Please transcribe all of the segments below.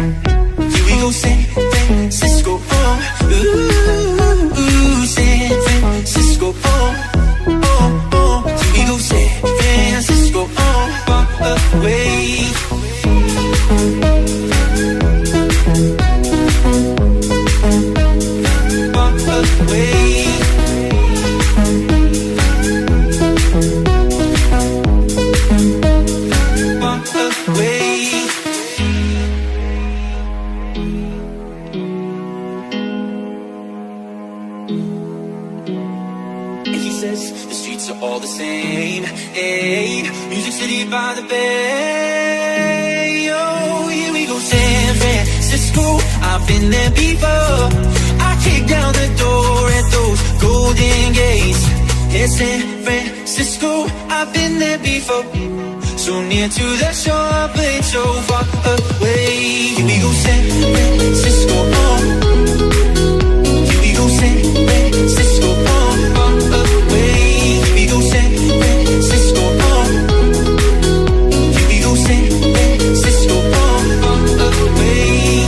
Here we go, San Francisco, oh. Ooh, San Francisco, oh, oh, oh. Here we go, San Francisco, oh. Far away. Far away. All the same, hey, Music City by the bay. Oh, here we go, San Francisco. I've been there before. I kick down the door at those golden gates. Hey, San Francisco, I've been there before. So near to the shore, but so far away. Here we go, San Francisco, oh. Here we go, San Francisco, oh, far away. San Francisco, oh. Here we go, San Francisco, oh, far away.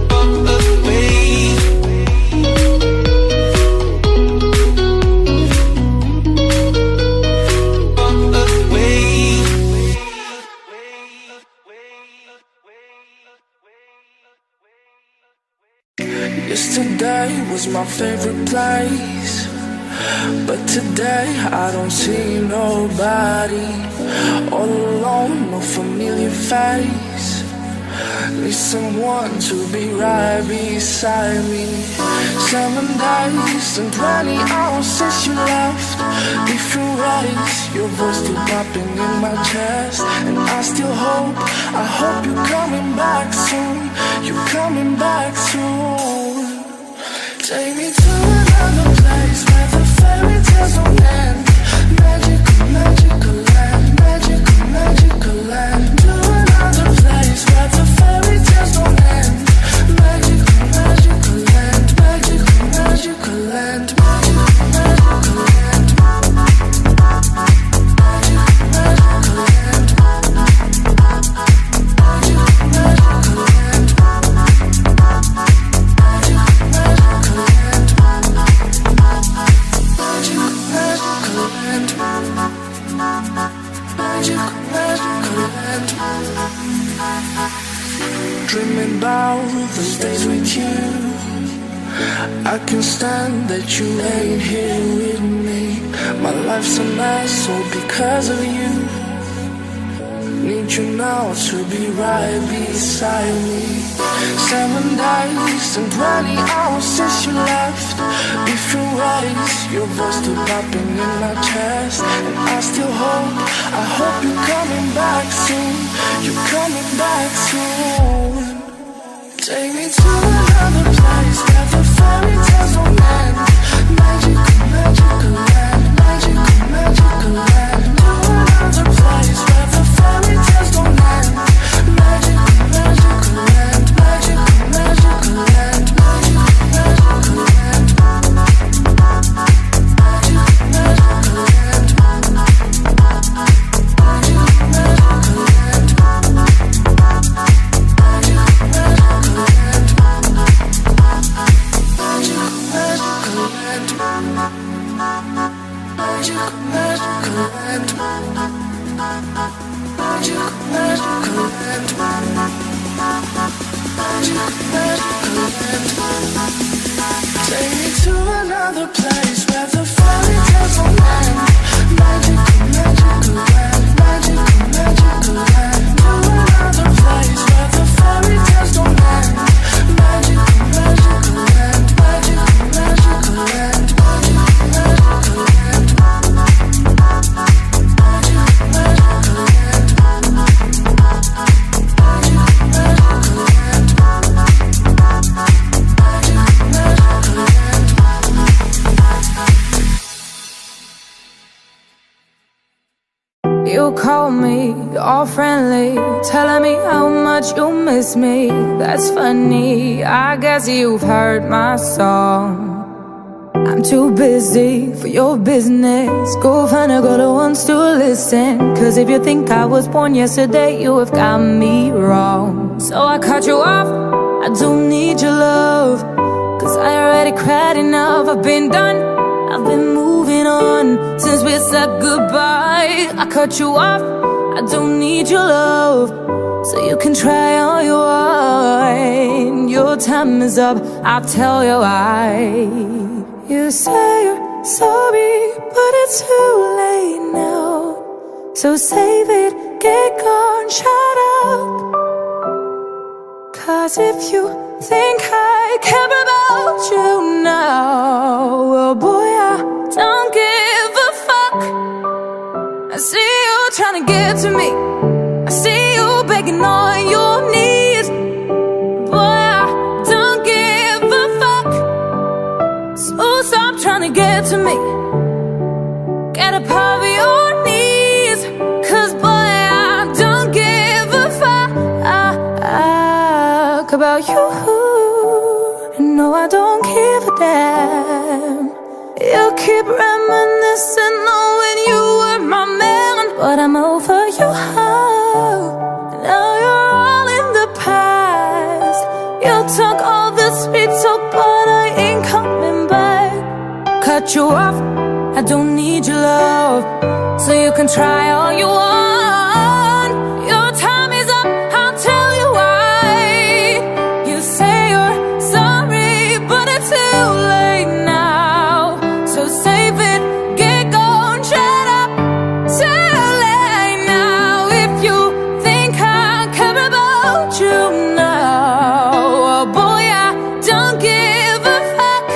Far away. Far away. Yesterday was my favorite place, but today I don't see nobody. All alone, no familiar face. Need someone to be right beside me. 7 days and 20 hours since you left. Different ways, your voice still popping in my chest. And I still hope, I hope you're coming back soon. You're coming back soon. Take me to another place where the fairy tales don't end. Magical, magical land, magical, magical land. To another place where the fairy tales don't end. Magical, magical land, magical, magical land, magical, magical land. Magical, magical land. Magical, magical land. Dreaming about those days with you. I can't stand that you ain't here with me. My life's a mess all because of you. Need you now to be right beside me. 7 days and 20 hours since you left. Different ways, your voice still popping in my chest. And I still hope, I hope you're coming back soon. You're coming back soon. Take me to another place where the fairy tales don't end. Magical, magical land, magical, magical land. To another place where the fairy tales don't end. Magical, magical land, magical, magical land, magical, magical land. Magical, magical land. Magical, magical land. Take me to another place where the fairy tales don't end. Magical, magical land, magical, magical land. To another place where the fairy tales don't end. Magical, magical land, magical, magical land, magical, magical land. Magical, magical land. Magical, magical land. You call me all friendly, telling me how much you miss me. That's funny, I guess you've heard my song. I'm too busy for your business. Go find a girl who wants to listen. Cause if you think I was born yesterday, you have got me wrong. So I cut you off, I don't need your love. Cause I already cried enough, I've been done, I've been moving on since we said goodbye. I cut you off, I don't need your love. So you can try all you want. Your time is up, I'll tell you why. You say you're sorry, but it's too late now. So save it, get gone, shut up. Cause if you think I care about you now, well boy, I don't give a fuck. I see you trying to get to me, I see you begging on your knees. Boy, I don't give a fuck. So stop trying to get to me, get up off your knees. Cause boy, I don't give a fuck about you. No, I don't give a damn. You keep reminiscing on when you were my man, but I'm over you. Now you're all in the past. You took all the sweet talk, but I ain't coming back. Cut you off, I don't need your love. So you can try all you want. Your time is up, I'll tell you why. You say you're sorry, but it's too late now. So save it, get gone, shut up. Too late now. If you think I care about you now, oh boy, I don't give a fuck.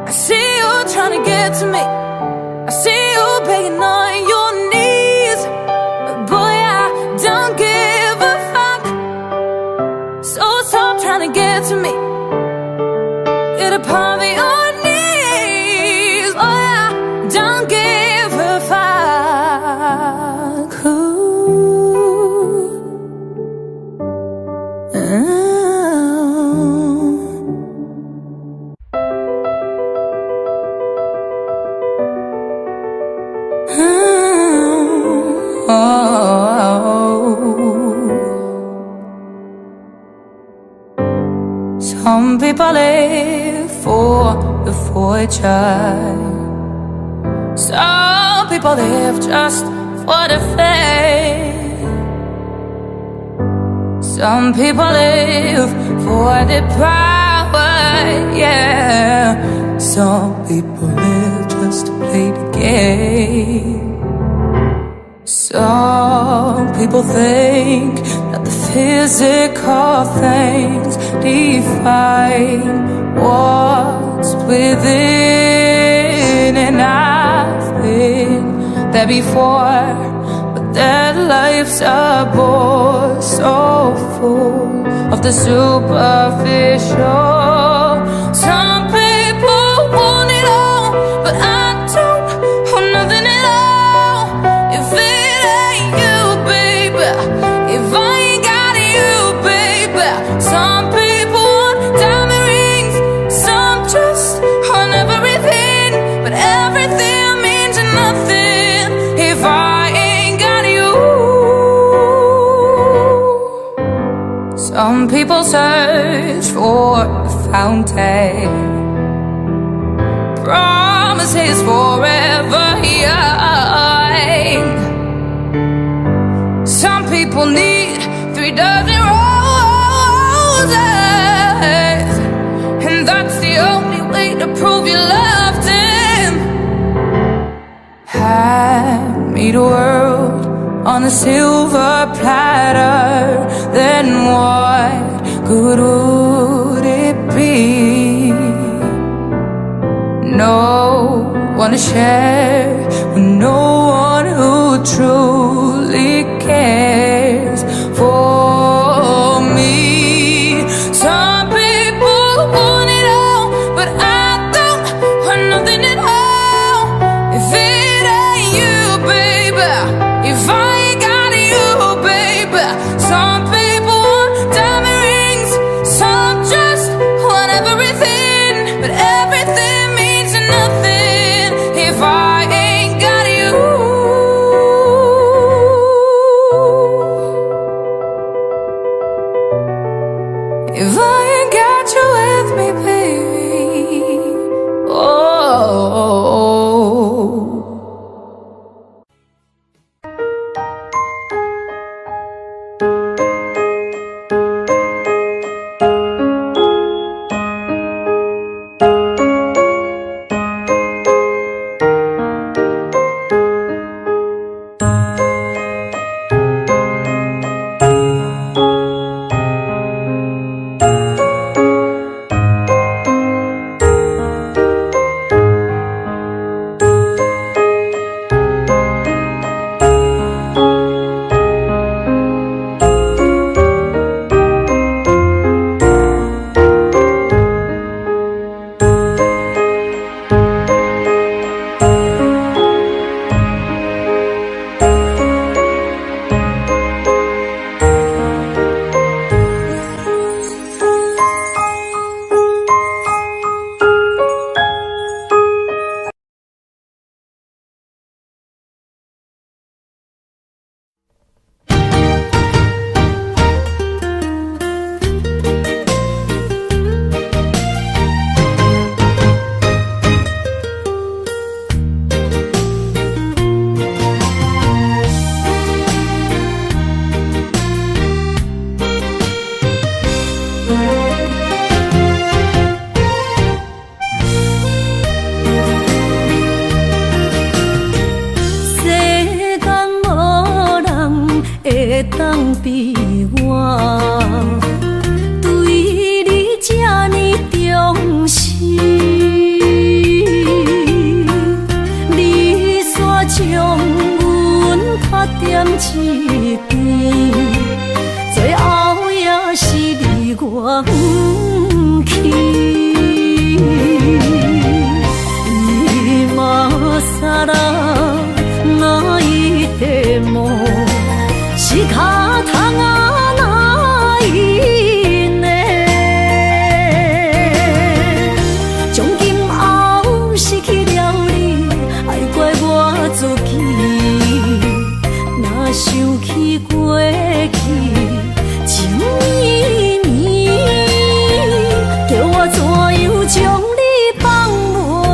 I see you trying to get to me, I see you begging on your knees. But boy, I don't give a fuck. So stop trying to get to me, get up on your knees. Boy, I don't give a fuck. Ooh. Some people live for the fortune, some people live just for the fame. Some people live for the power, yeah. Some people live just to play the game. Some people think that the physical things define what's within. And I've been there before, but their lives are bored, so full of the superficial. Some people want it all, but I don't want nothing at all. If it ain't you, baby, if I ain't got you, baby. Some people want diamond rings, some just want everything, but everything means nothing if I ain't got you. Some people search for a fountain, promises forever young. Some people need 3 dozen roses, and that's the only way to prove you loved him. Hand me the world on a silver platter, then what good would it be? No one to share with no one who truly cares for me. Some people want it all, but I don't want nothing at all. If it ain't you, baby, if I ain't got you, baby. Some people want diamond rings, some just want everything, but everything means 会当比我对你这呢重视？你煞将阮拍点一边，最后也是离我不去。さらないでも仕方がないね。从今后失去了你，爱怪我自己。若想起过去情绵绵，叫我怎样将你放袂？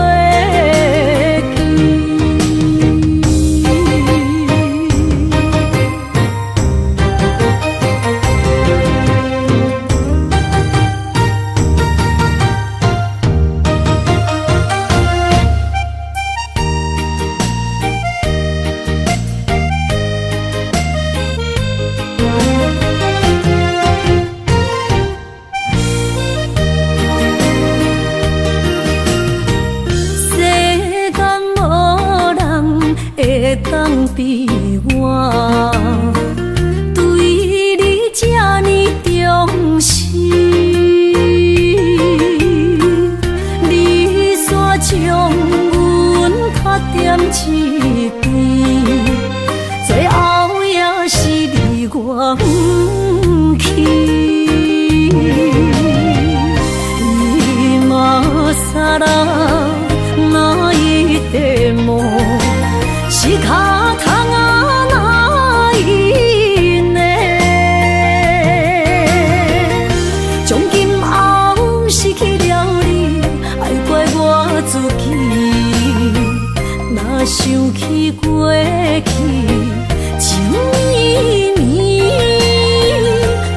当比我对你这呢重视，你煞将阮拍点一边，最后也是离我不去。今さらないでも仕方がないね。从今后失去了你，爱怪我自己。若想起过去情绵绵，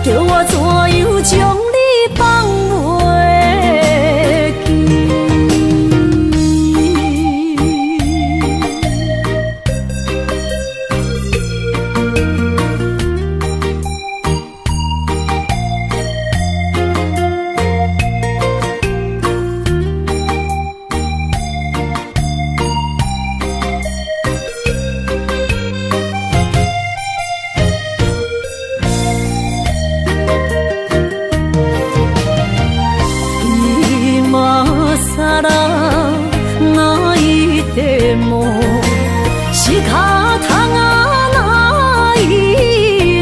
叫我怎样将你放袂记？さらないでも仕方がない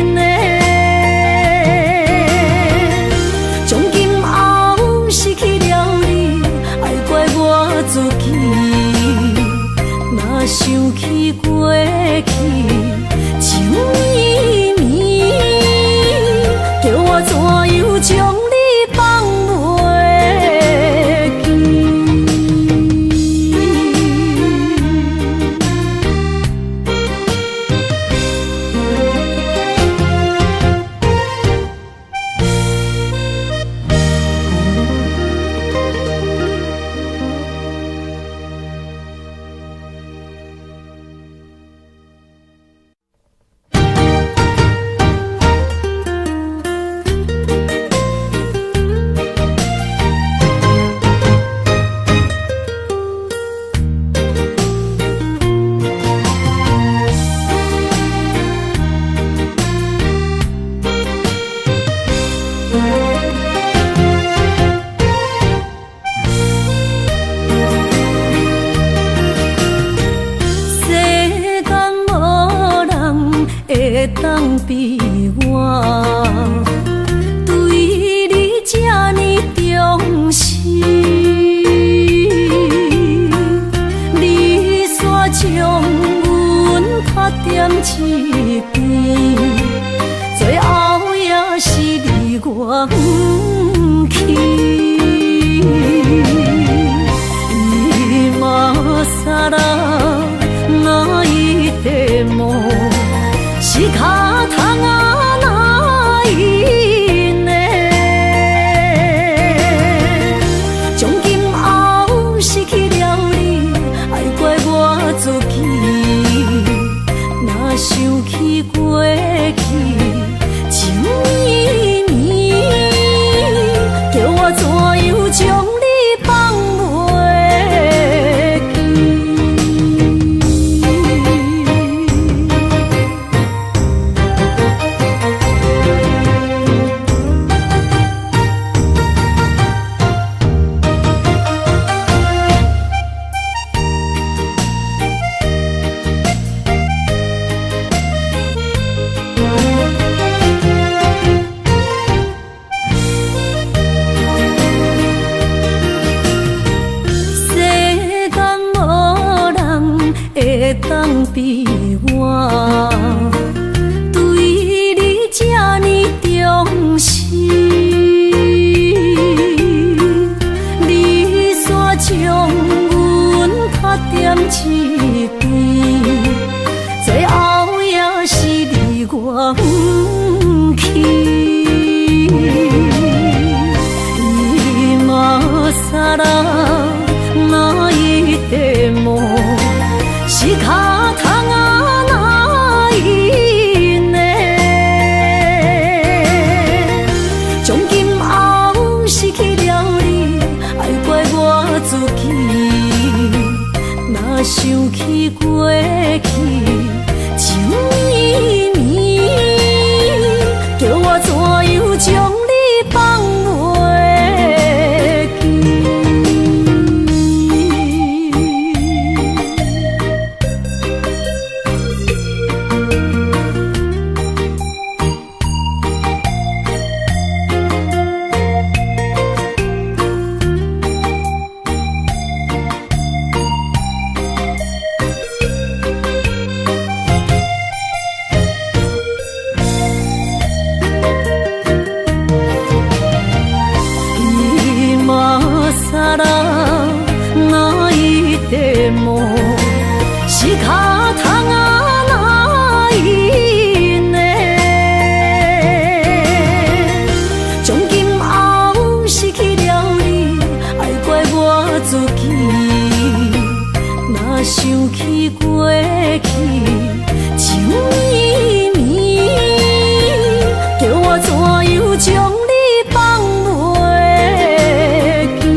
ね。从今后失去了你，爱怪我自己。若想起过去情绵绵，叫我怎样将你放袂记？会当比我对你这呢重视，你煞将阮拍点一边，最后也是离我不去。今さらないでも仕方がないね。从今后失去了你，爱怪我自己。若想起过去。我对你这呢重视，你煞将阮拍点一边，最后也是你我不去。今さら泣いても仕方がないね。从今后失去了你，爱怪我自己。若想起过去情绵绵，叫我怎样将你放袂？想起过去情绵绵，叫我怎样将你放袂记？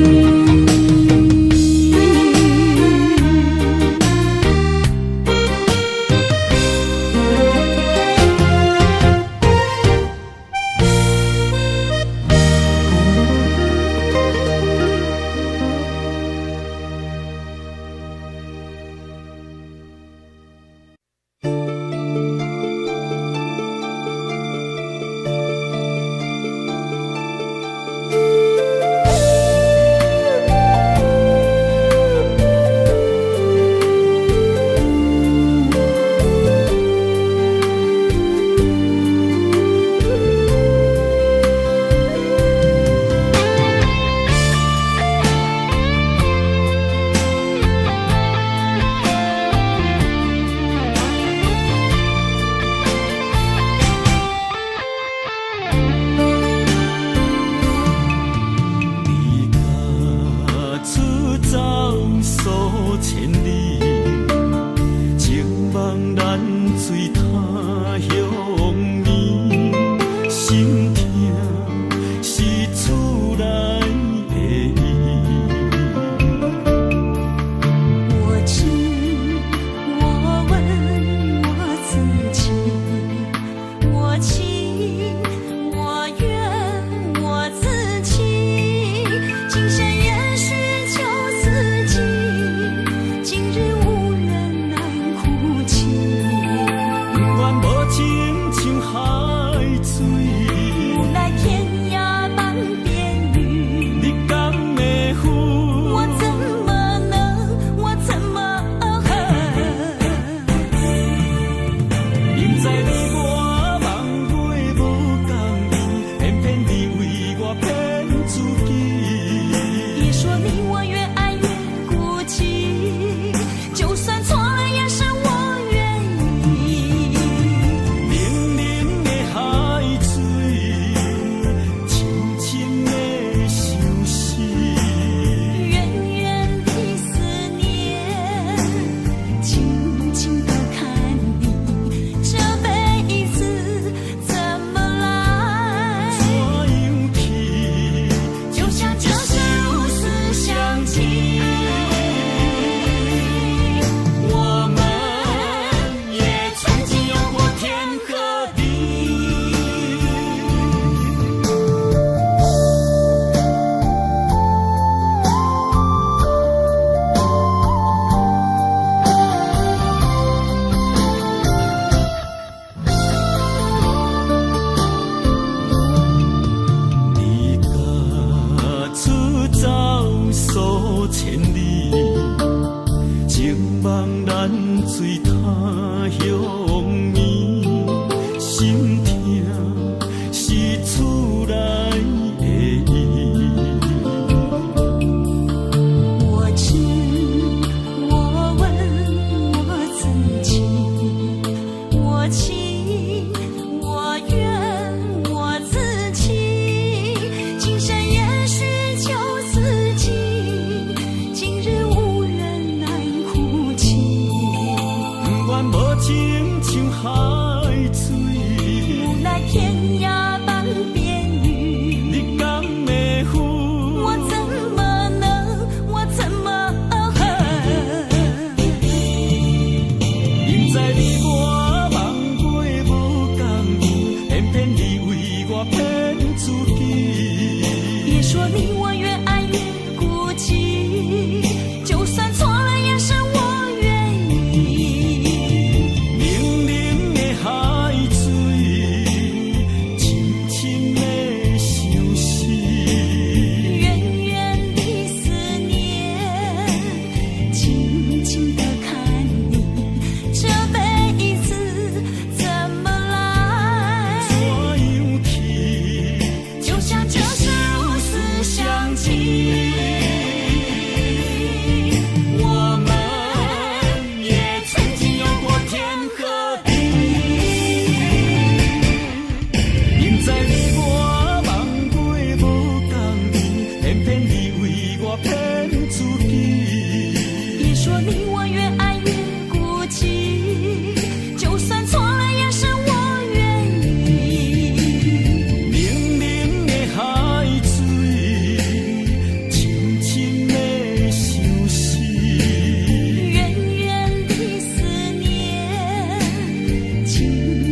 我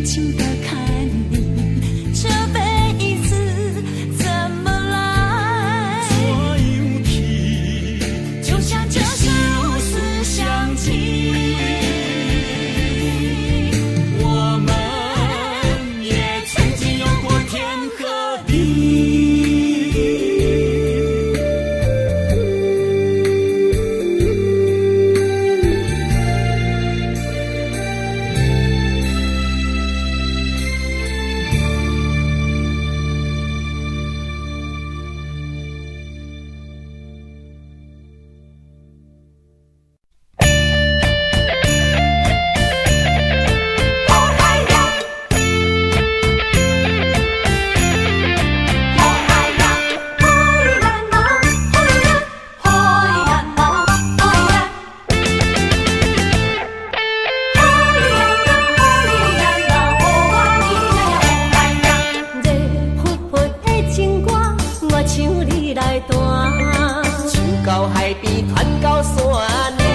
情的看你，这辈子怎么来？错有题，就像这是如此相近。我们也曾经有过天和地。到海边，传到山岭，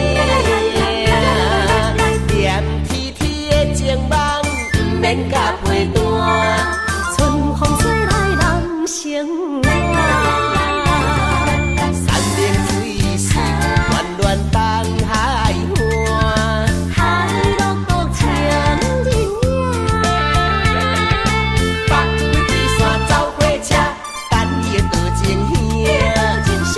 黏贴贴的情梦，不免甲陪伴。春风吹来人生暖，山明水秀，暖暖东海岸，海陆独情人影。北开枝山走火车，等你的道情兄。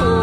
Oh,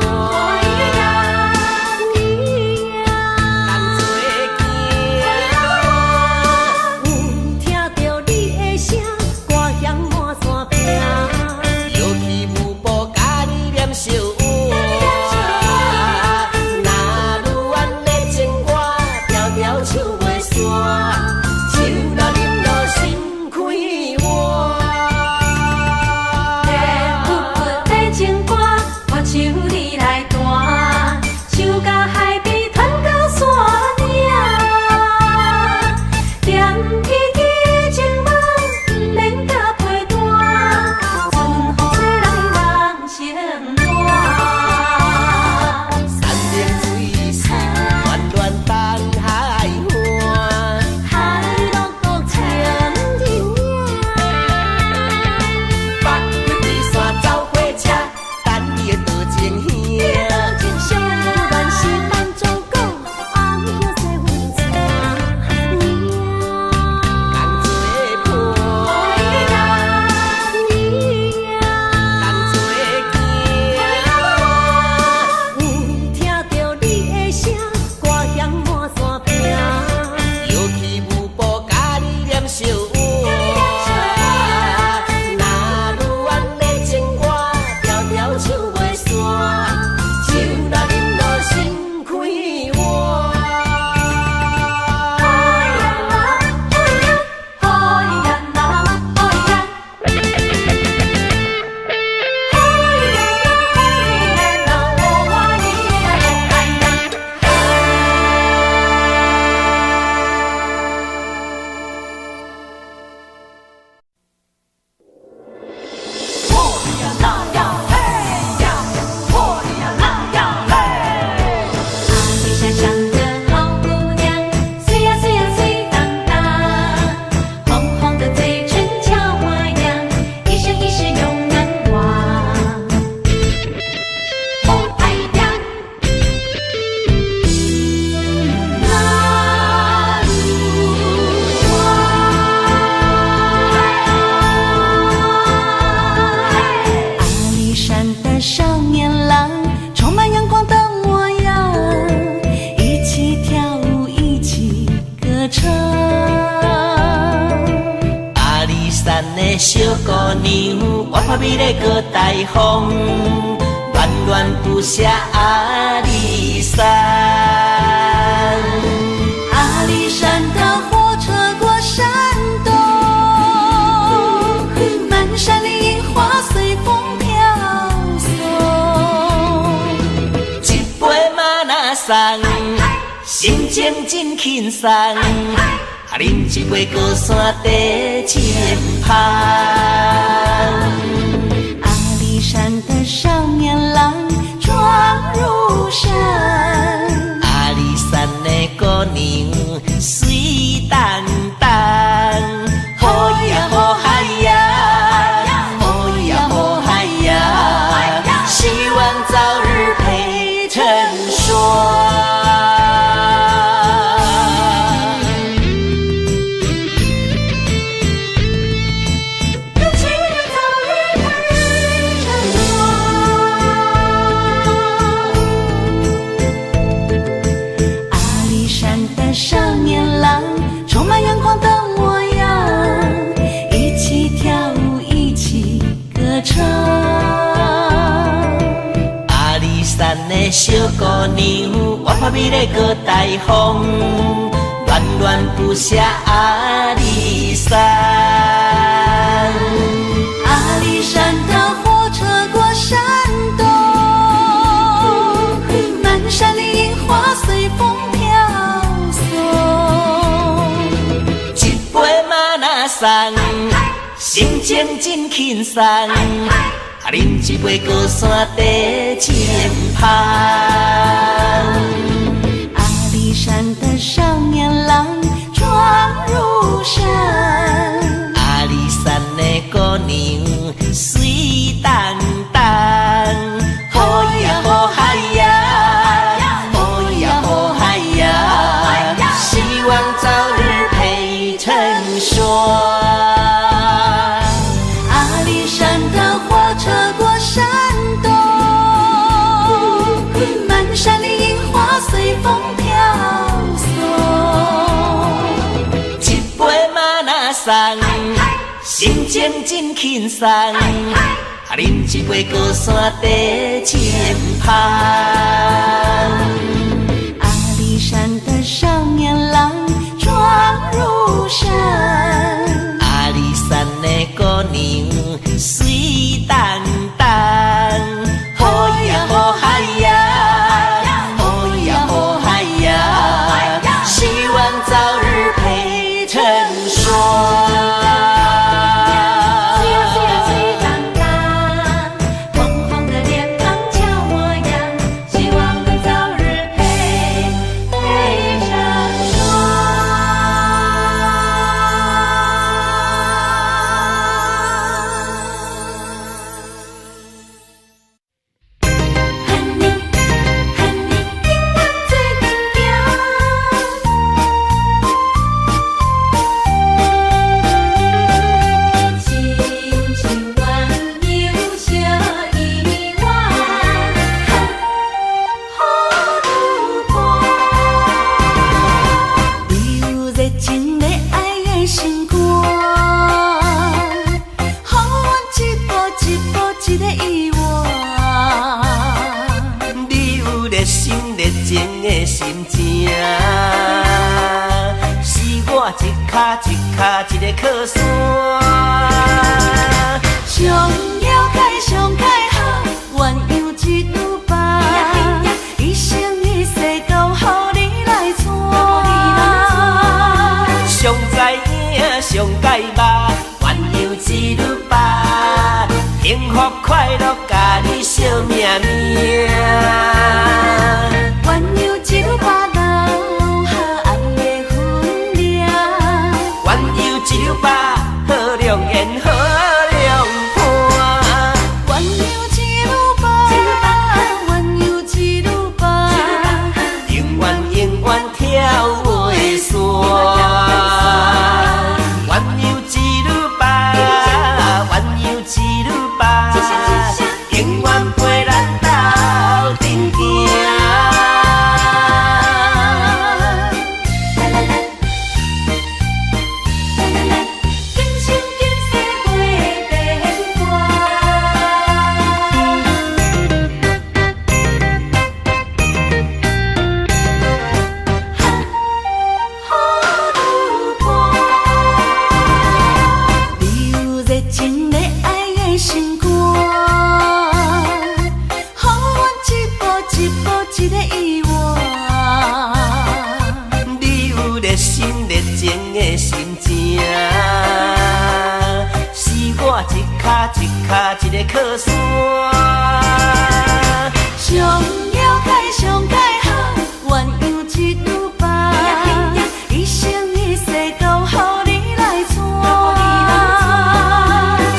少年郎，充满阳光的模样，一起跳舞，一起歌唱。阿里山的小姑娘，我拍美丽过大风，恋恋不舍阿里山。阿里山的火车过山洞，满山的樱花随风飘送。一杯马拉松，心情真轻松。啊，饮一杯高山茶前芳。阿里山的少年郎闯入山，阿里山的姑娘水淡淡，好呀好嗨呀，好呀好嗨呀，希望早日配成双。少年郎充满阳光的模样，一起跳舞，一起歌唱。阿里山的小姑娘，我拍美丽过大风，恋恋不舍阿里山。阿里山的火车过山洞，满山的樱花随风飘一杯马拉松，心情真轻松。啊，饮一杯高山茶前芳。阿里山的少年郎闯入山，阿里山的姑娘水淡淡，好呀好嗨呀，好呀好嗨呀，希望早日配成双。阿里山的火车过山洞，满山的樱花随风飘送。一杯马拉松，心情真轻松。啊，饮一杯高山茶前芳。阿里山的少年郎闯入山，阿里山的姑娘水淡淡，好呀好嗨呀，好呀好嗨呀，希望早日配成双。一个靠山，上了解上解好，鸳鸯一缕白，一生一世都予你来娶。上知影上解捌，鸳鸯一缕白，幸福快乐甲你惜命命。鸳鸯一缕白留下暗的分量，鸳鸯一缕白，好良缘好良伴。山。上了解上解好，鸳鸯一缕白，一生一世都予你来娶。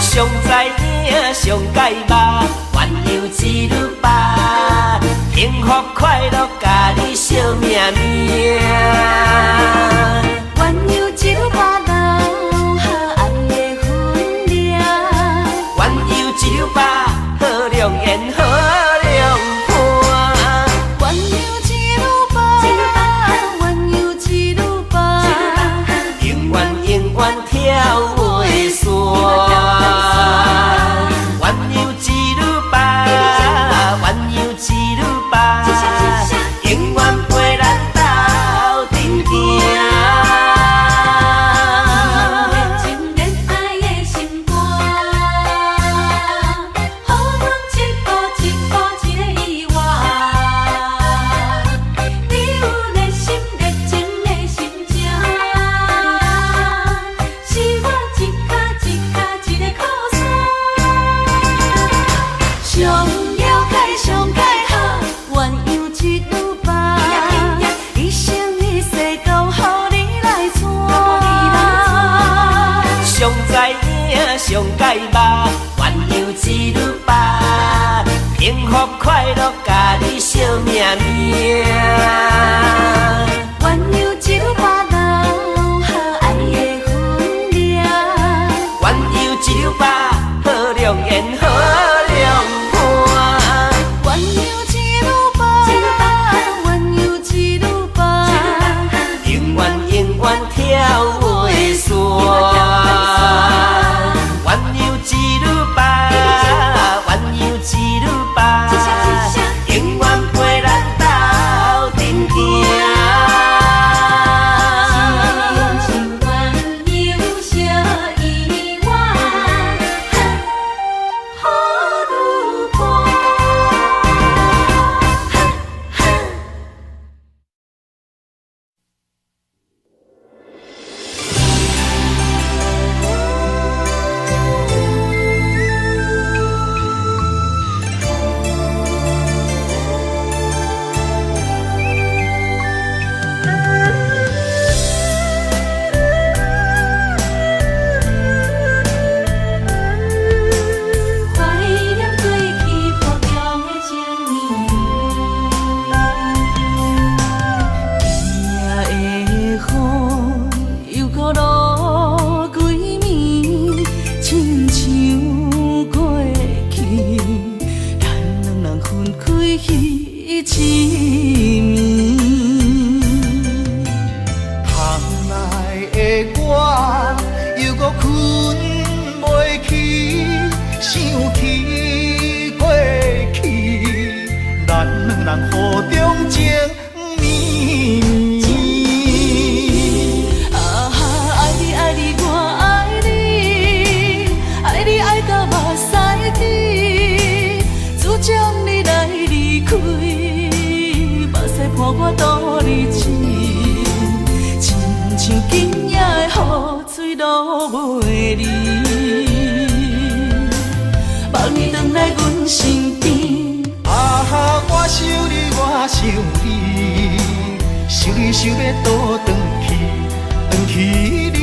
上知影上解捌，鸳鸯一缕白，幸福快乐甲你惜命命。鸳鸯一缕白留下爱的分量，鸳鸯一缕白，好良缘好良伴。鸳鸯一缕白，鸳鸯一缕白，永远永远跳袂散。鸳鸯一缕白，鸳鸯一缕白，永远陪咱斗阵行。热情恋爱的心肝，好阮一步一步一个意外。你有热心热情的心情，是我一脚一脚一个靠山。上了解上解好，鸳鸯一缕白，一生一世都予你来娶。上知影上解捌，鸳鸯一缕白，幸福快乐甲你惜命命。鸳鸯一缕白留下爱的分量，鸳鸯一缕白，好良缘好良伴。鸳鸯一缕白，鸳鸯一缕白，永远永远跳袂散。鸳鸯一缕白，鸳鸯一缕白，永远陪咱斗阵行。情愿有些意外，好愈伴。怀念过去薄凉的情意，今夜的雨又搁落几暝，亲像过去，咱两人分开彼一暝。窗内的我又搁困袂去，想起过去，咱两人互中情绵绵。爱你爱你我爱你，爱你爱到目屎滴，只将你来离开，目屎伴我度日子，亲像今夜的雨水落袂离，望你回来阮身边。我想你，我想你，想你想要倒转去你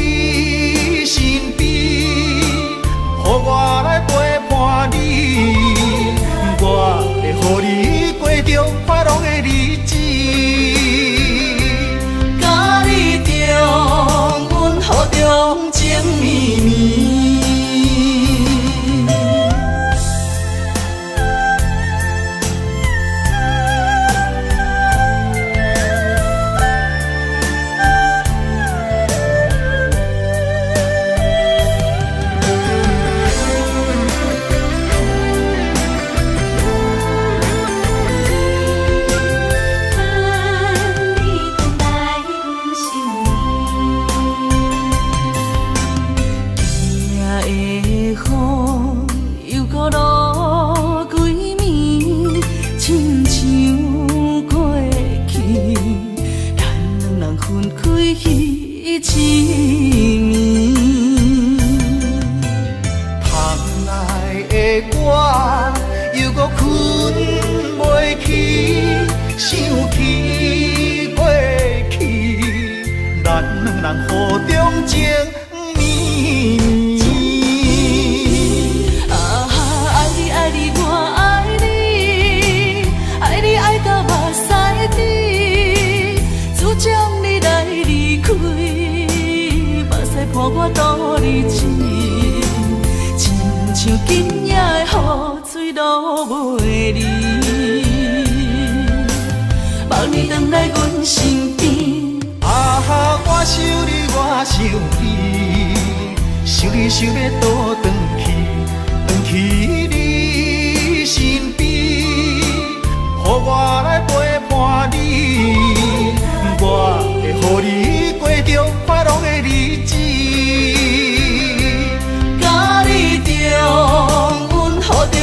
身边，予我来陪伴你，我会予你过着快乐的日子，甲你中阮好中情绵绵。身边。啊哈，我想你，我想你，想你想要倒转去你身边，予我来陪伴你，我会予你过着快乐的日子，甲你重温好中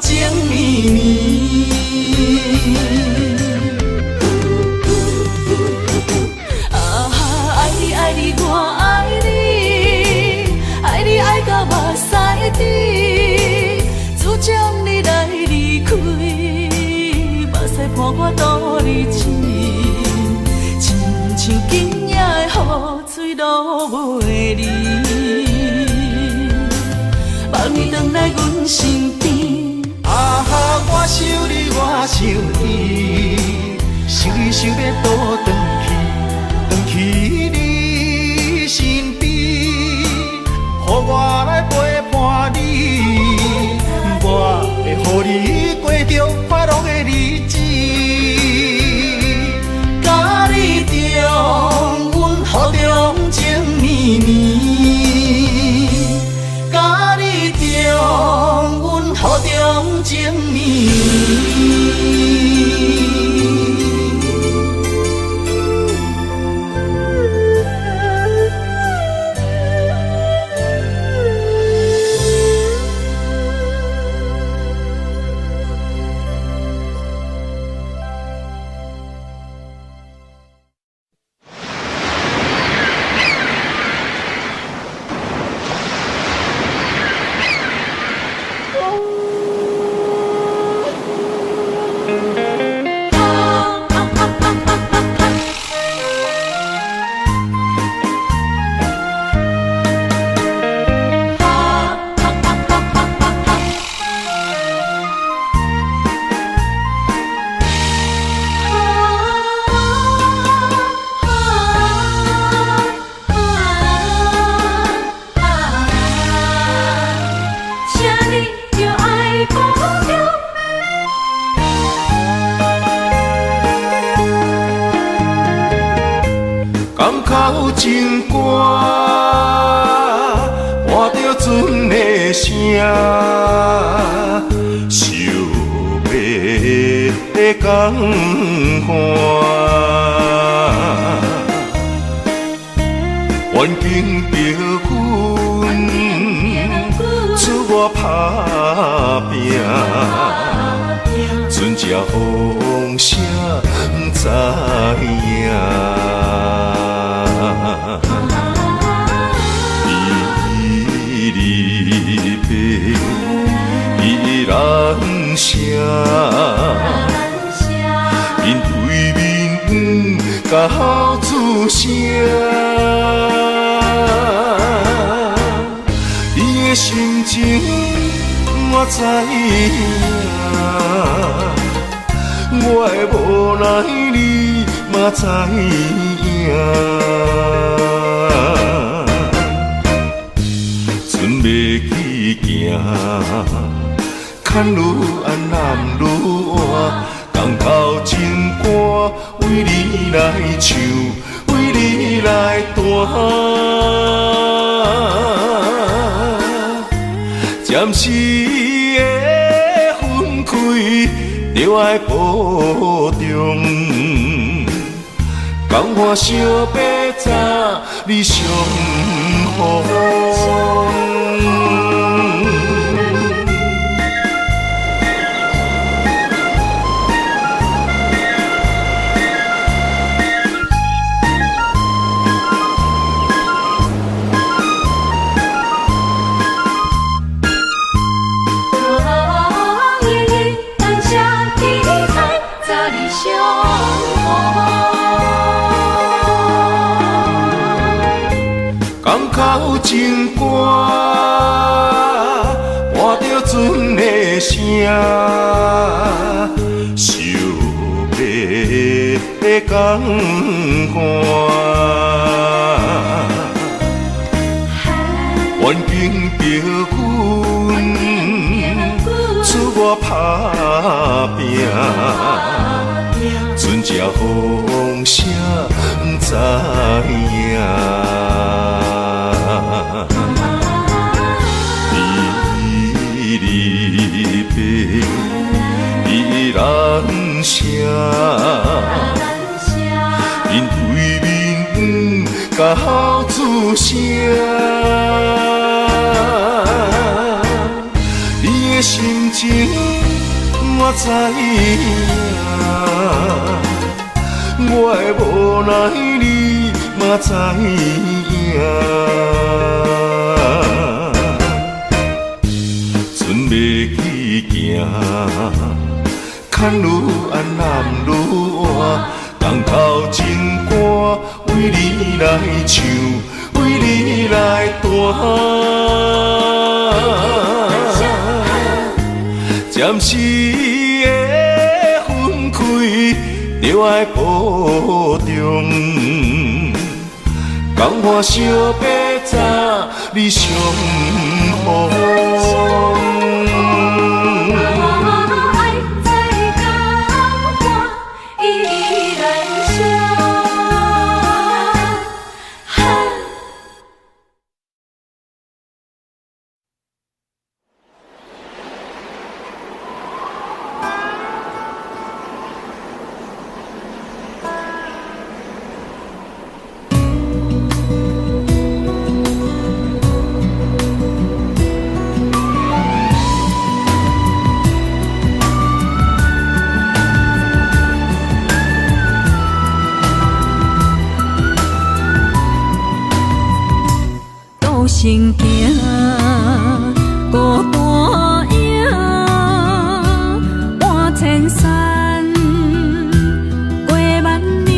情绵绵。啊哈，爱你爱你我爱你，爱你爱到目屎滴，主将你来离开，目屎伴我度日子，亲像今夜的雨水落袂离，望你回来阮身边。啊哈，我想你，我想你，想你想要倒转去你身边，予我来陪伴你，我会予你过着快乐的日子，甲你重温好中情绵绵，甲你重温好中情绵绵。情歌，换着船的声，想要江畔，远景着阮，出我打拼，船只风声不知影。依然声，面对面甲好出声，你的心情我知影，我的无奈你嘛知影，船要去行。牵愈暗男愈晚，江头情歌为你来唱，为你来弹。暂时的分开，着爱保重。江花相别早，你上好。港口情歌，换着船的声，想要江畔，远景着阮，出我打拼。船只风声不知影。离离别离人声，面对面甲好出声。你的心情我知影，我的无奈你嘛知影。船要去行，牵愈暗男愈晚，东头情歌为你来唱，为你来弹。暂时的分开，就要保重。讲我惜白早，你上好。行行，孤单影，半千山，过万岭，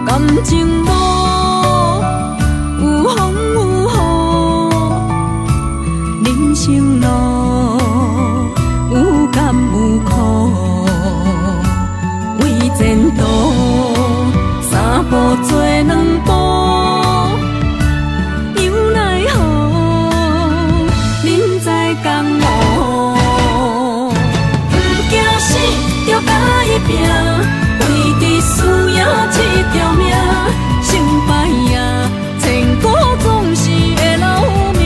感情路有风有雨，人生路有甘有苦，为前途三步做两步。为伫输赢这条命，成败赢，千古总是会留名。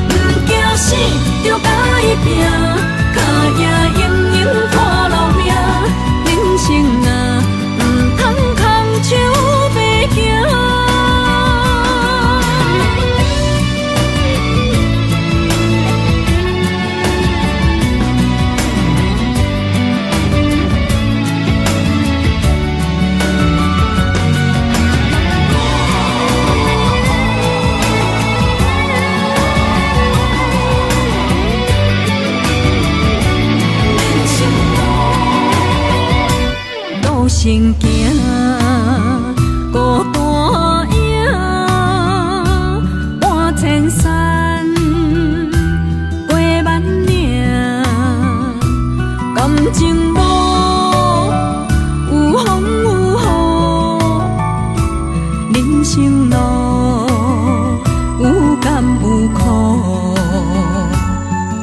不惊死，就甲伊拼，脚也用用拖留命。人生啊，唔通空手白行。行行，孤单影，半千山，过万岭，感情路有风有雨，人生路有甘有苦，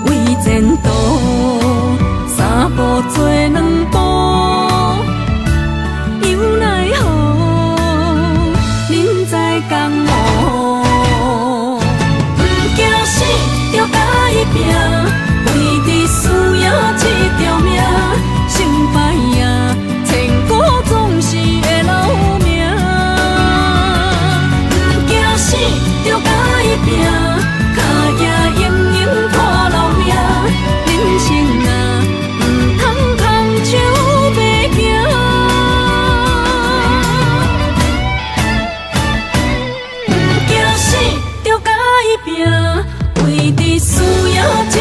为前途三步做两步。拼，为伫输赢这条命，成败赢，千古总是会留名。不惊死，就甲伊拼，脚也用用拖留命。人生啊，唔通空手白行。不惊死，就甲伊拼。为伫输赢这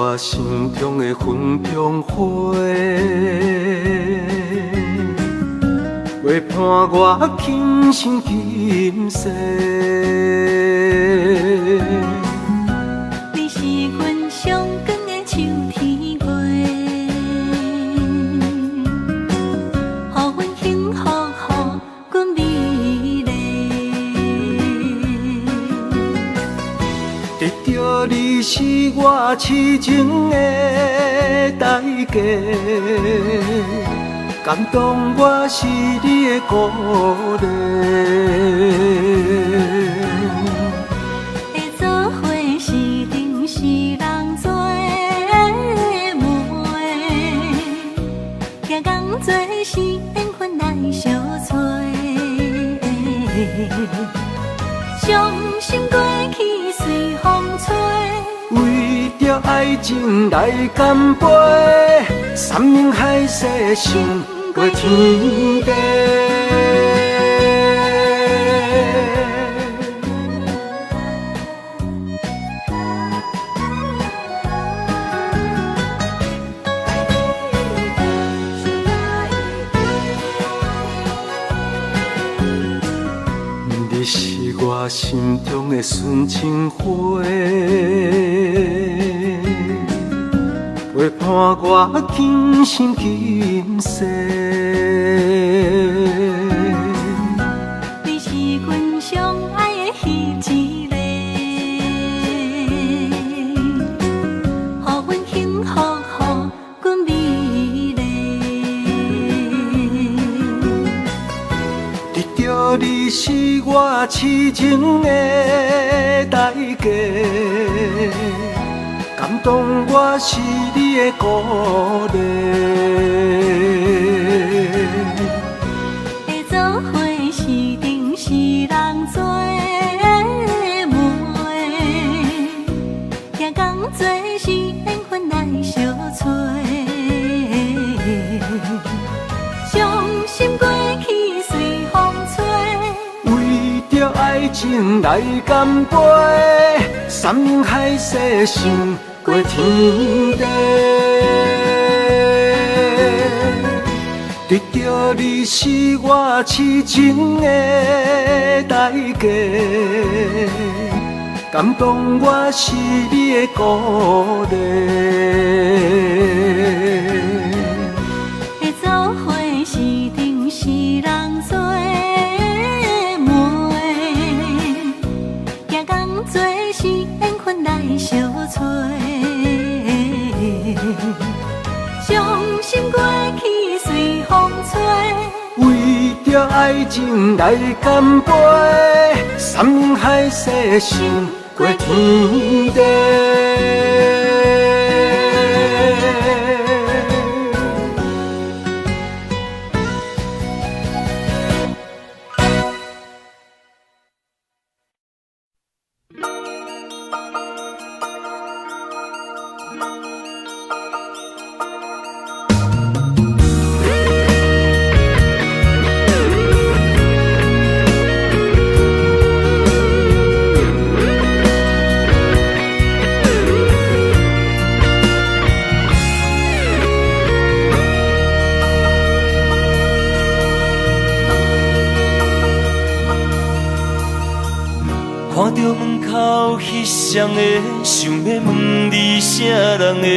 我心中的云中花，陪伴我今生今世。你是阮上光的秋天月，予阮幸福予阮美丽。得到你是我痴情的代价，感动我是你的鼓励。会做伙是定是人做媒，行工做是缘分来相找。伤心过去随风吹。为着爱情来干杯，山盟海誓想过天地。你是我心中的纯情花，陪伴我今生今世。你是阮上爱的彼一个，予阮幸福，予阮美丽。得到你是我痴情的代价，感动我是你的鼓励。会做伙是定是人做媒，行工做是缘分来相找。伤心过去随风吹。为着爱情来干杯，山盟海誓想过天地。得到你是我痴情的代价，感动我是你的鼓励。会做伙是定是人做媒，行工做是缘分来相找。伤心过去随风吹。为着爱情来干杯，山盟海誓想过天地。看到门口迄双的，想要问你啥人的？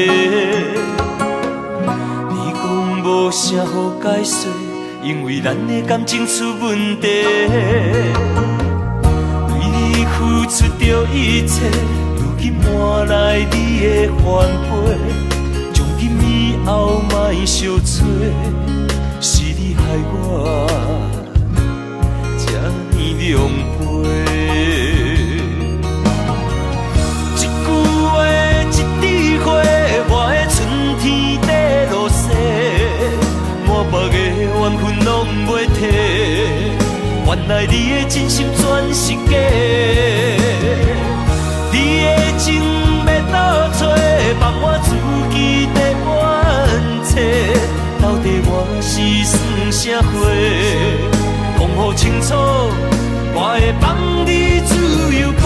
你讲无啥好解释，因为咱的感情出问题。为你付出着一切，如今换来你的反悔。从今以后莫相找，是你害我这呢狼狽。缘分拢袂退，原来你的真心全是假。你的情要倒找，放我自己在冤切。到底我是算啥货？讲予清楚，我会放你自由飞。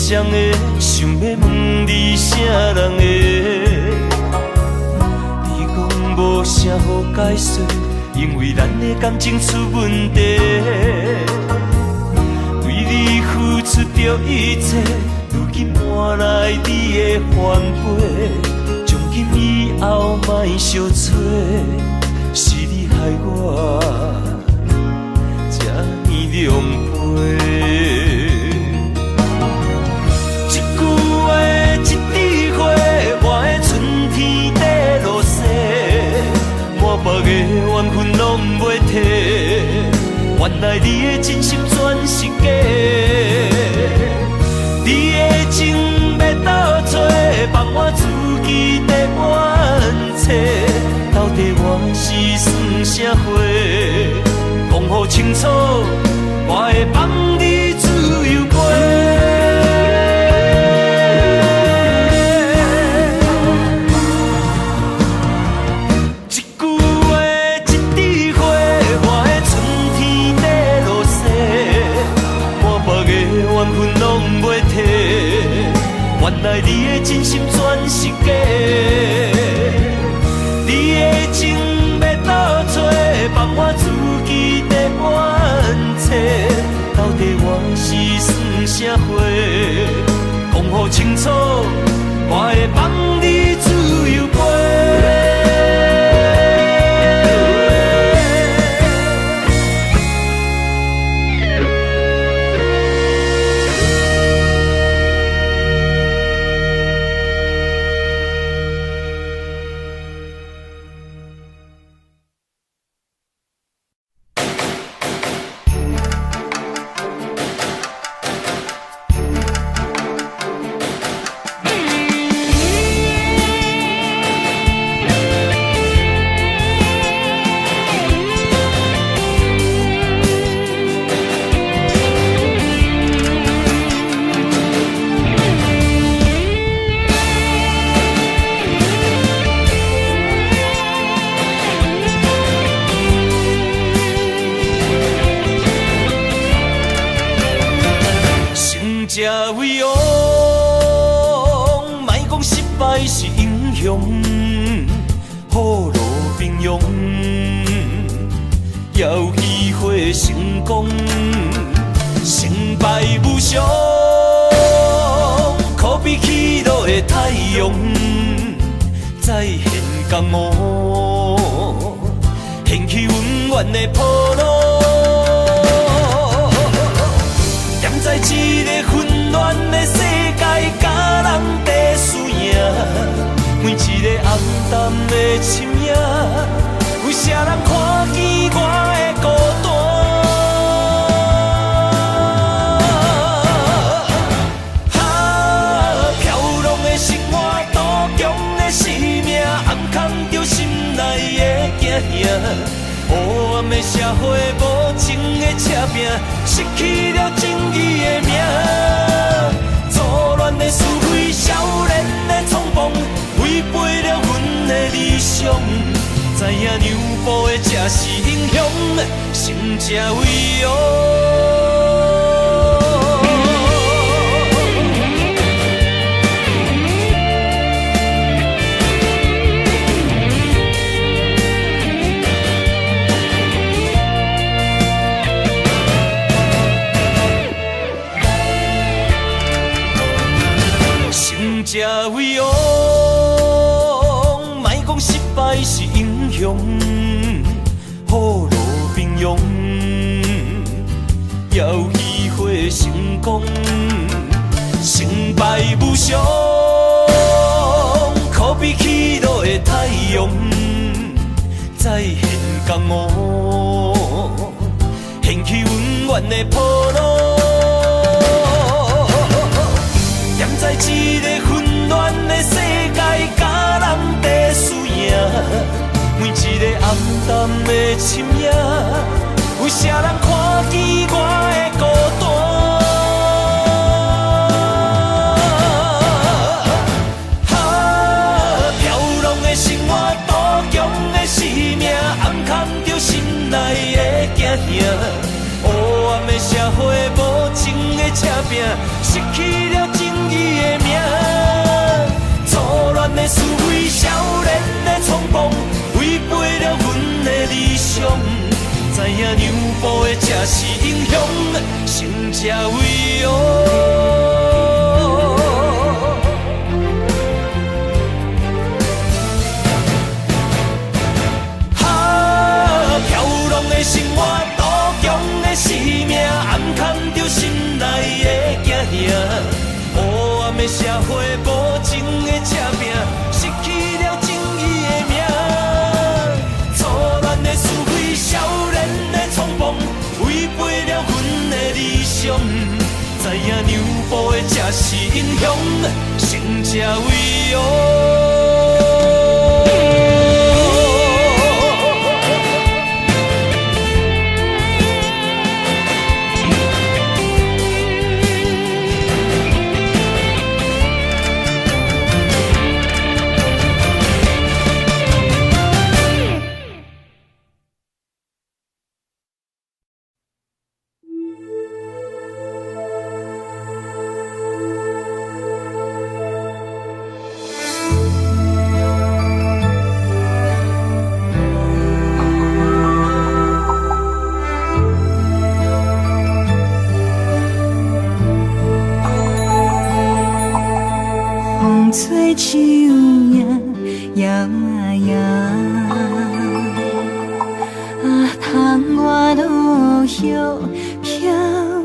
双的，想要问你啥人的？你讲无啥好解释，因为咱的感情出问题。为你付出着一切，如今换来你的反背。从今以后莫相找，是你害我这呢狼狈。别个缘分拢袂退，原来你的真心全是假。你的情要倒找，放我自己在冤切。到底我是算啥货？讲予清楚，我会放你自由飞。原来你的真心全是假，你的情要倒找，放我自己在冤切。到底我是算啥货？讲予清楚，我会放你自由飞。是英雄，好路平庸，也有机会成功，成败无常，可比起落的太阳，再现江湖，掀起温暖的坡路。站在一个混乱的世界，甲人在输赢。每一个暗淡的深夜，有啥人看见我的孤单？飘浪的生活，多强的生命，暗藏着心内的惊吓。黑暗的社会，无情的车拼，失去了正义的名。错乱的是非，少年的冲动，违背了阮的理想。知影让步的才是英雄，成才为荣。才为荣，莫讲失败是英雄，好路平庸，也有机会成功，成败无常，可比起落的太阳，再现江湖，掀起温暖的坡路。站在一个混乱的世界，甲人在输赢。每一个暗淡的深夜，有啥人看见我的孤单？飘浪的生活，多强的生命，暗藏着心内的惊吓。黑暗的社会，无情的车拼，失去了。影娘埔的才是英雄，成才伟哦。飘浪的生活，渡强的生命，暗藏着心内的惊吓。黑暗的社会，无情的赤拼，失去了正义的名。错乱的是非，少年的冲动，违背了阮的理想。知影娘埔的才是英雄，成才伟哦。吹树叶摇啊摇，窗外落叶飘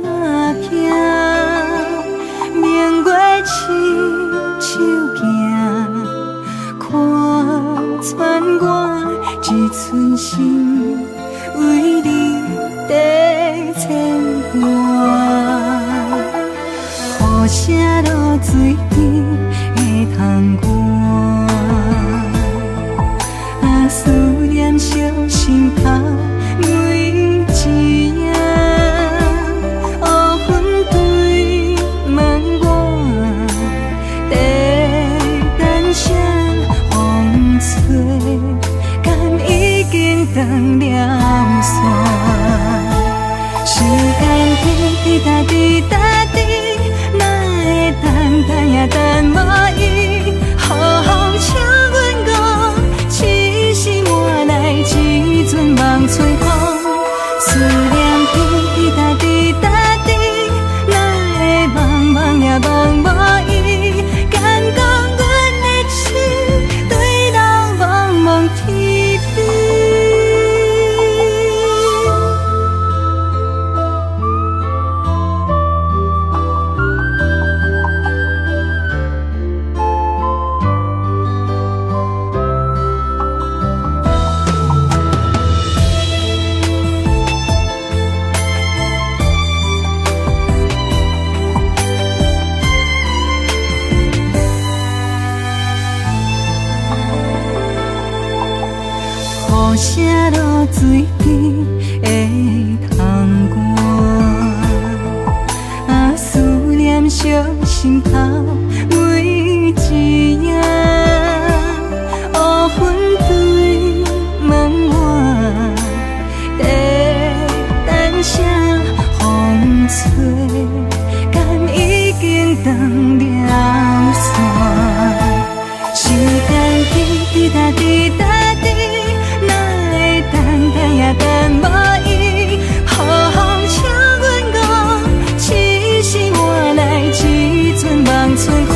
啊飘，明月亲手行，看穿我一寸心，为你在牵挂，雨声落水边。通过，思念烧心头每一夜，黑云对问我，在等啥风吹，敢已经断了线，时间滴答滴答滴。等也等无伊，好风请阮讲，痴心换来一阵梦吹风，思念滴答滴答滴，哪会茫茫也茫无伊，敢讲阮的心对人茫茫天边。雨声落水边的窗外，思念烧心头每一夜，乌云对问我，在等啥风吹，敢已经断了线，时间滴答滴答。等无伊，好风请阮讲，痴心换来一阵梦吹风，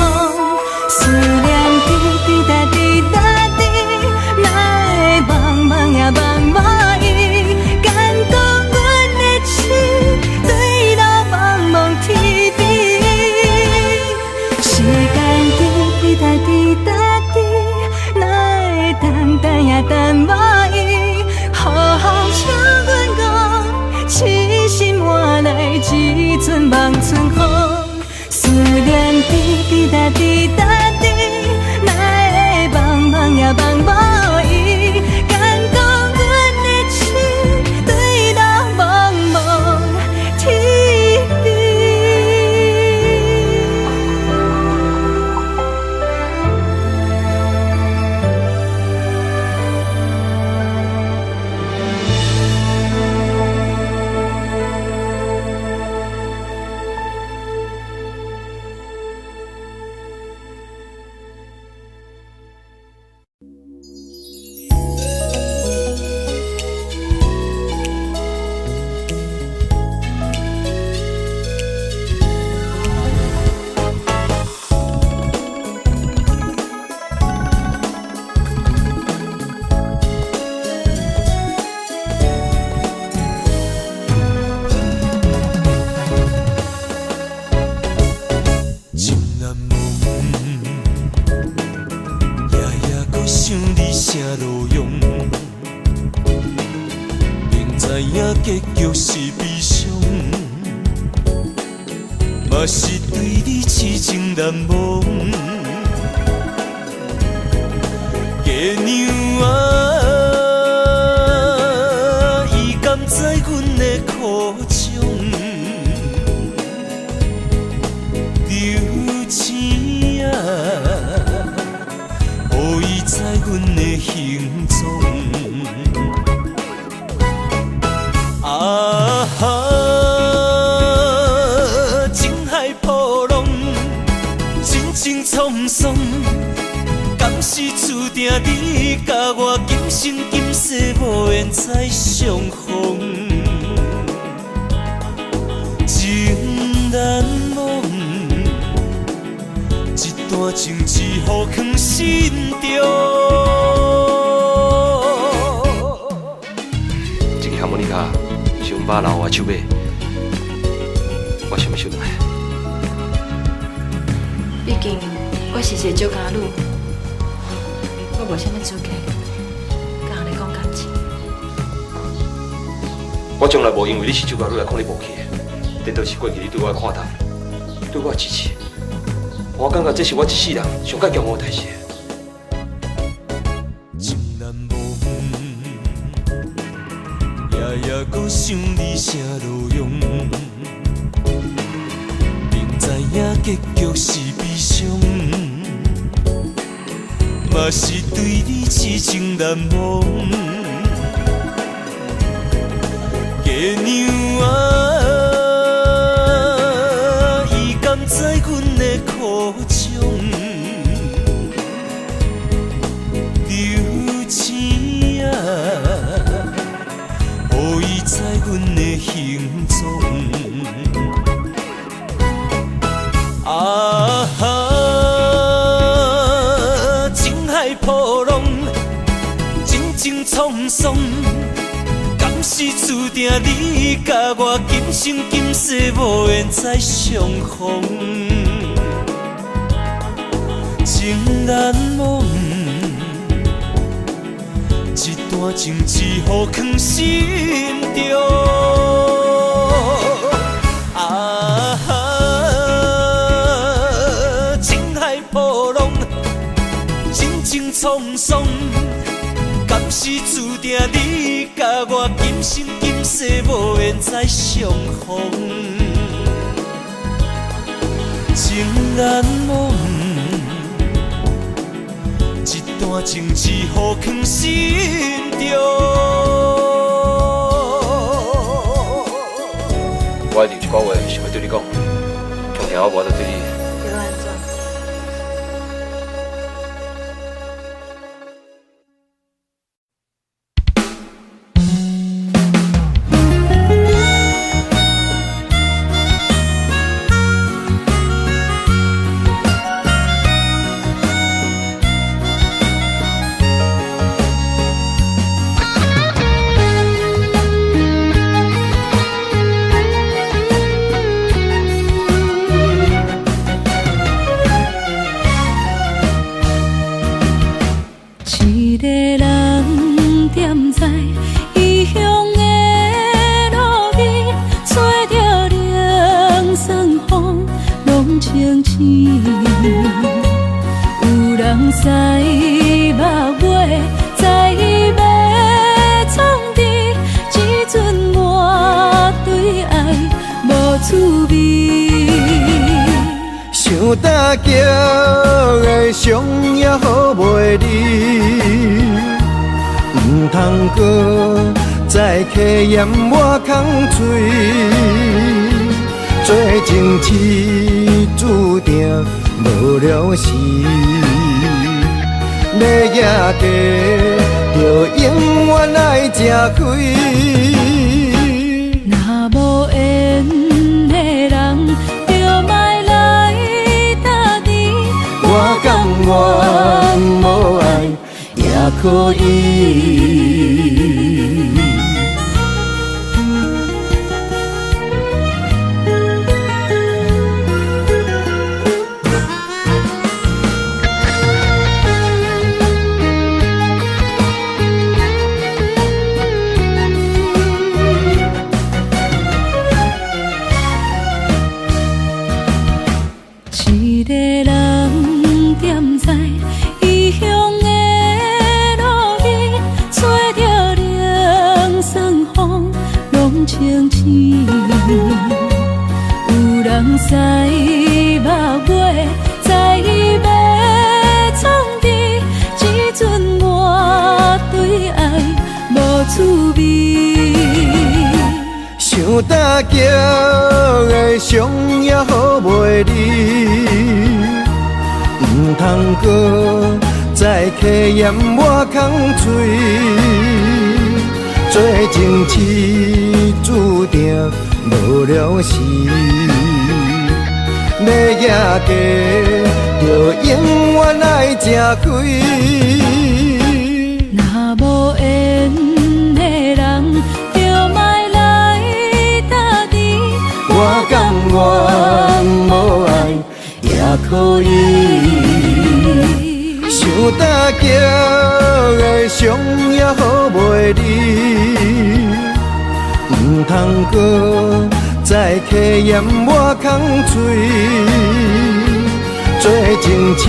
思念滴滴答滴答滴，哪会茫茫也茫无伊，敢讲阮的心对路茫茫天边，时间滴滴答滴答滴，哪会等也等无伊。好风请阮讲，痴心换来一阵梦春风，思念滴滴答滴答滴，哪会茫茫也茫无伊，敢讲阮的心对路茫茫天边。难忘，夜夜搁想你啥路用，明知影结局是悲伤，嘛是对你痴情难忘。月娘啊，伊甘知阮的苦衷，留钱啊，予伊知阮的行踪。啊哈，情海波浪，真情沧桑。敢是注定你甲我今生今世无缘再相逢，情难忘，一段情只好藏心中。这个哈莫尼卡是阮爸留我手买，我想要收倒来。毕竟我是一个酒家女。我无啥物资格，甲人讲感情。我从来无因为你是酒家女来看你无起的，这都是过去你对我的看待，对我的支持。我感觉这是我一世人上较骄傲的代志。情难忘，夜夜搁想你啥路用，明知影结局是悲伤。嘛是对你痴情难忘，月娘啊，伊甘知阮的苦衷，留钱啊，予伊知阮的行踪。啊哈！波浪，真情沧桑，敢是注定你甲我今生今世无缘再相逢？情难忘，一段情只好藏心中。啊哈，情海波浪。情沧桑，敢是注定你甲我今生今世无缘再相逢？情难忘，一段情只好藏心中。我一定一句话想要对你讲，从听我无得对你。嫌我空嘴，做情痴注定无了时。要野家，就永远爱吃亏。若无缘的人，就莫来打你。我甘愿无爱也可以。一个人踮在异乡的路边，吹着凉爽风，拢清醒。有人使目尾，在伊要创治，只准我对爱无滋味。想大桥的伤也好袂离，唔通搁再客嫌我空嘴，做情痴注定无了时。要野家，就永远爱吃亏。若无缘的人，就莫来打滴。我甘愿无爱也可以，想大桥的伤也好袂离，唔通搁再客嫌我空嘴，做情痴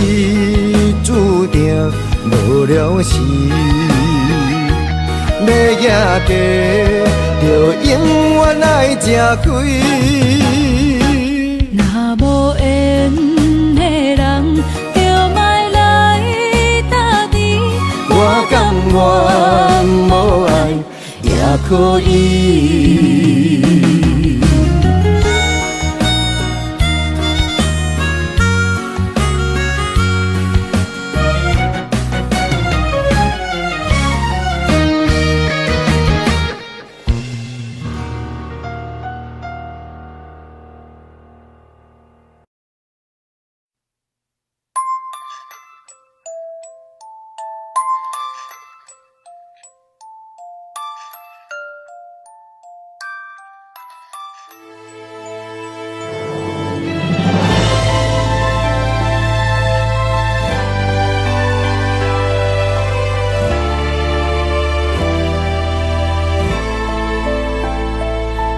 注定无了时。要野家，就永远爱吃亏。若无缘的人，就莫来打滴。我甘愿无爱也可以。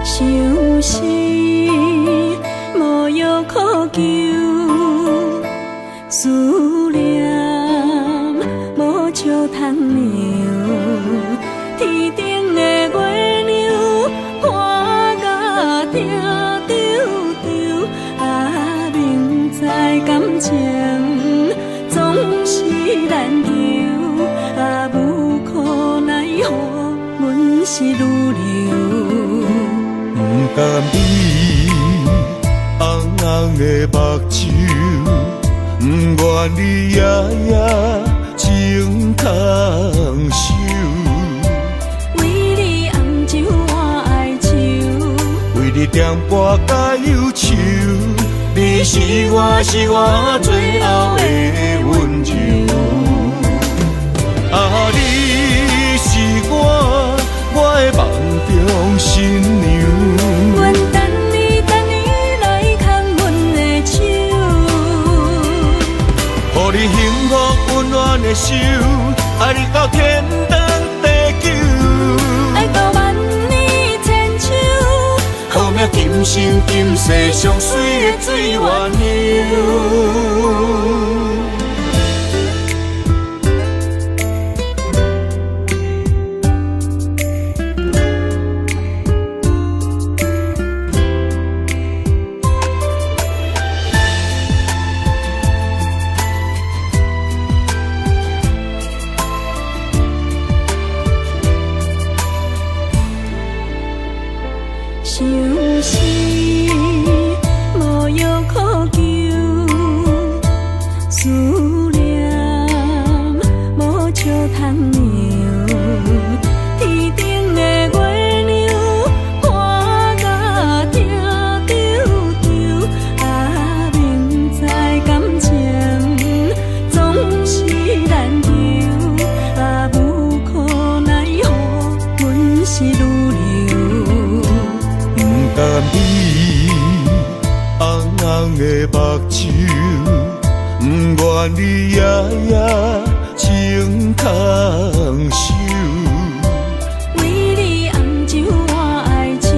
伤心无药可救，思念无笑通留。天顶的月亮看甲听丢丢，啊，明知感情总是难求，啊，无可奈何，阮是愈流。不甘你红红的目睭，不愿你夜夜情空守。为你红酒换哀愁，为你点歌甲忧愁，你是我最后的温柔。啊，你是我的梦中新娘。阮等你来牵阮的手，予你幸福温暖的手，爱你到天长地久，爱到万年千秋。好命今生今世上水的水源流。伤心无药可救，思念无笑通留。天顶的月亮看甲听丢丢，啊，明知感情总是难求，啊，无可奈何，阮是愈流。甘你红红的目睭，不愿你夜夜情空守。为你红酒换哀愁，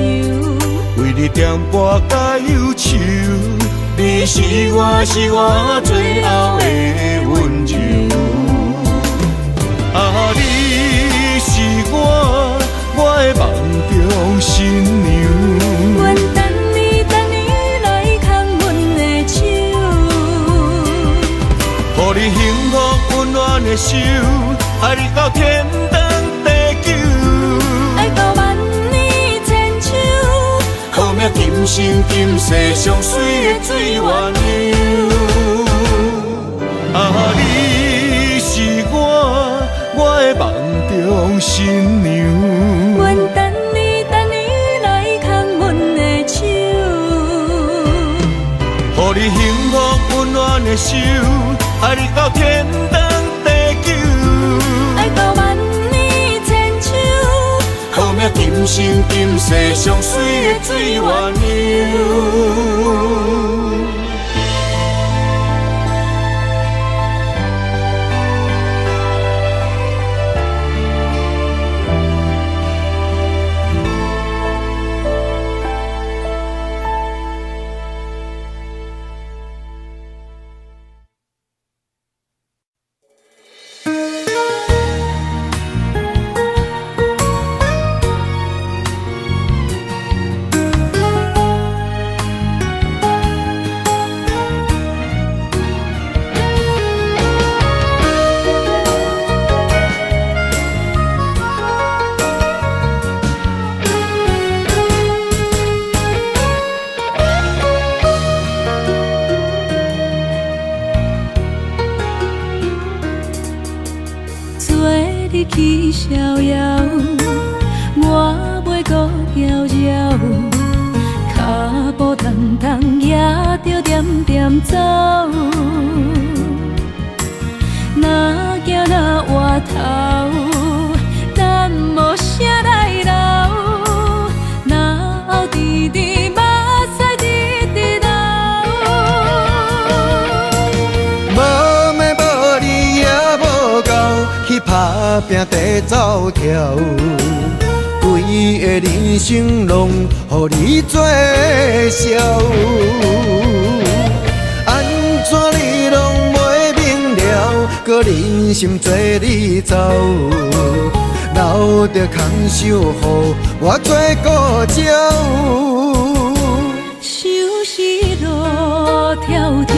为你点歌甲忧愁，你是我最后的温柔。啊，你是我的梦中新娘。愿等你来牵阮的手，予你幸福温暖的手，爱你到天长地久。爱到万年千秋，好命今生今世上水的水鸳鸯。啊，你是我的梦中新娘。愿等你来牵阮的手，予你幸福温暖的手，爱你到天长地久。爱到万年千秋，好命今生今世上水的水鸳鸯。去逍遥，我袂搁摇摇，脚步重重也着点点走。若行若回头，咱无啥来留，若后直直目屎直直流。无命无理也无够，去打拼地走跳，规个人生拢予你做笑。安怎你拢袂明了，搁忍心做你走，留着空手予我做顾鸟。想是路迢迢，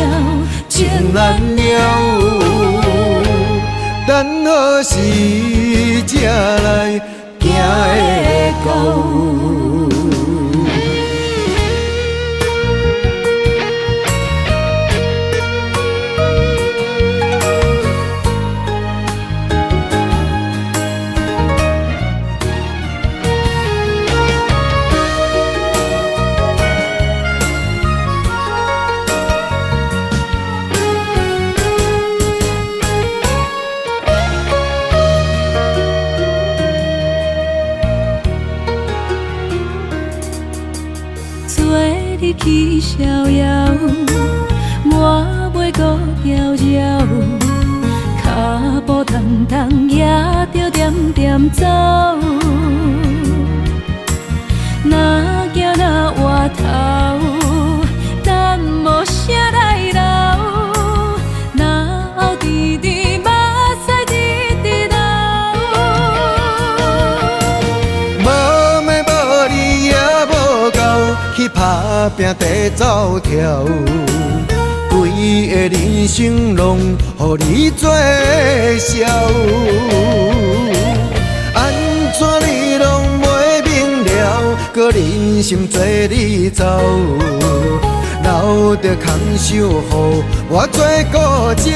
情难了。等何时才来行会到？去逍遥，我袂搁摇摇，脚步重重也着点点走。若行若回头，咱无啥来留，若后直直目屎直直流。无命无理也无够，去打拼地走跳，规个人生拢予你做笑。安怎你拢袂明了，搁忍心做你走，留着空手予我做顾鸟。